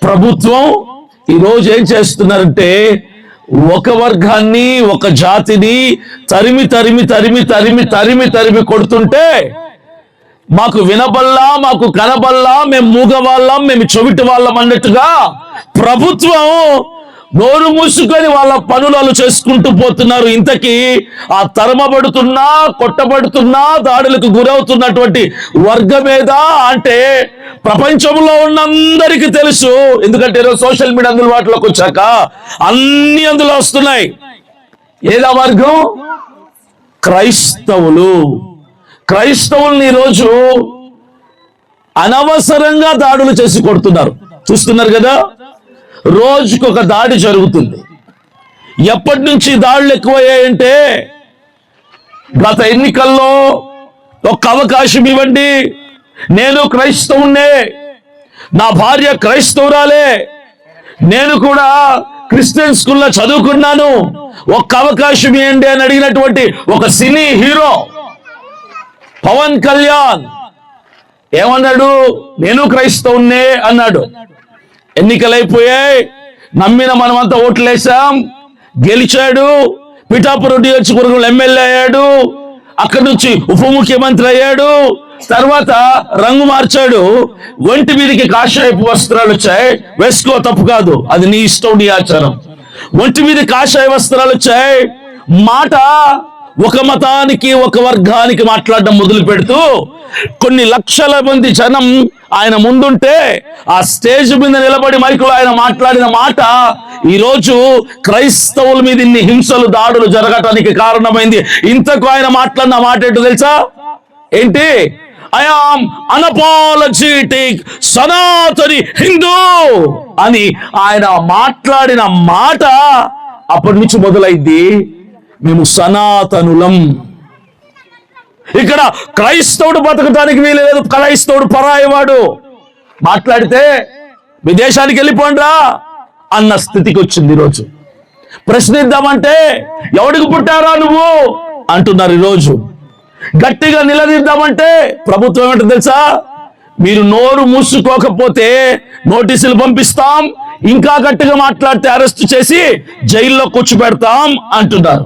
ప్రభుత్వం ఈరోజు ఏం చేస్తున్నారంటే ఒక వర్గాన్ని ఒక జాతిని తరిమి తరిమి తరిమి తరిమి తరిమి తరిమి కొడుతుంటే మాకు వినబల్లా మాకు కనబల్లా మేము మూగవాళ్ళం మేము చెవిటి వాళ్ళం అన్నట్టుగా ప్రభుత్వం నోరు మూసుకొని వాళ్ళ పనులు చేసుకుంటూ పోతున్నారు. ఇంతకీ ఆ తరమబడుతున్నా కొట్టబడుతున్నా దాడులకు గురవుతున్నటువంటి వర్గమేదా అంటే ప్రపంచంలో ఉన్నందరికీ తెలుసు. ఎందుకంటే ఈరోజు సోషల్ మీడియా అందుబాటులోకి వచ్చాక అన్ని అందులో వస్తున్నాయి. ఏదా వర్గం? క్రైస్తవులు. క్రైస్తవుల్ని ఈరోజు అనవసరంగా దాడులు చేసి కొడుతున్నారు. చూస్తున్నారు కదా, రోజుకొక దాడి జరుగుతుంది. ఎప్పటి నుంచి దాడులు ఎక్కువయ్యాయంటే గత ఎన్నికల్లో ఒక అవకాశం ఇవ్వండి, నేను క్రైస్తవునే, నా భార్య క్రైస్తవురాలే, నేను కూడా క్రిస్టియన్ స్కూల్లో చదువుకున్నాను, ఒక్క అవకాశం ఇవ్వండి అని అడిగినటువంటి ఒక సినీ హీరో పవన్ కళ్యాణ్ ఏమన్నాడు? నేను క్రైస్తవునే అన్నాడు. ఎన్నికలైపోయాయి, నమ్మిన మనమంతా ఓట్లేసాం, గెలిచాడు, పిఠాపురం నియోజకవర్గంలో ఎమ్మెల్యే అయ్యాడు, అక్కడి నుంచి ఉప ముఖ్యమంత్రి అయ్యాడు, తర్వాత రంగు మార్చాడు, ఒంటి మీదకి కాషాయపు వస్త్రాలు వచ్చాయి, వేసుకో తప్పు కాదు, అది నీ ఇష్టం నీ ఆచారం. ఒంటి మీద కాషాయ వస్త్రాలు వచ్చాయి, మాట ఒక మతానికి ఒక వర్గానికి మాట్లాడడం మొదలు పెడుతూ కొన్ని లక్షల మంది జనం ఆయన ముందుంటే ఆ స్టేజ్ మీద నిలబడి మైకులో ఆయన మాట్లాడిన మాట ఈరోజు క్రైస్తవుల మీద ఇన్ని హింసలు దాడులు జరగటానికి కారణమైంది. ఇంతకు ఆయన మాట్లాడిన మాట ఏంటో తెలుసా? ఏంటి? I am unapologetic Sanatani Hindu అని ఆయన మాట్లాడిన మాట అప్పటి నుంచి మొదలైంది. మేము సనాతనులం. ఇక్కడ క్రైస్తవుడు బతకటానికి వీలేదు, క్రైస్తవుడు పరాయివాడు. మాట్లాడితే విదేశానికి వెళ్ళిపోండ్రా అన్న స్థితికి వచ్చింది ఈరోజు. ప్రశ్నిద్దామంటే ఎవడికి పుట్టారా నువ్వు అంటున్నారు ఈరోజు. గట్టిగా నిలదీద్దామంటే ప్రభుత్వం ఏమంటుంది తెలుసా? మీరు నోరు మూసుకోకపోతే నోటీసులు పంపిస్తాం, ఇంకా గట్టిగా మాట్లాడితే అరెస్ట్ చేసి జైల్లో కూర్చోబెడతాం అంటున్నారు.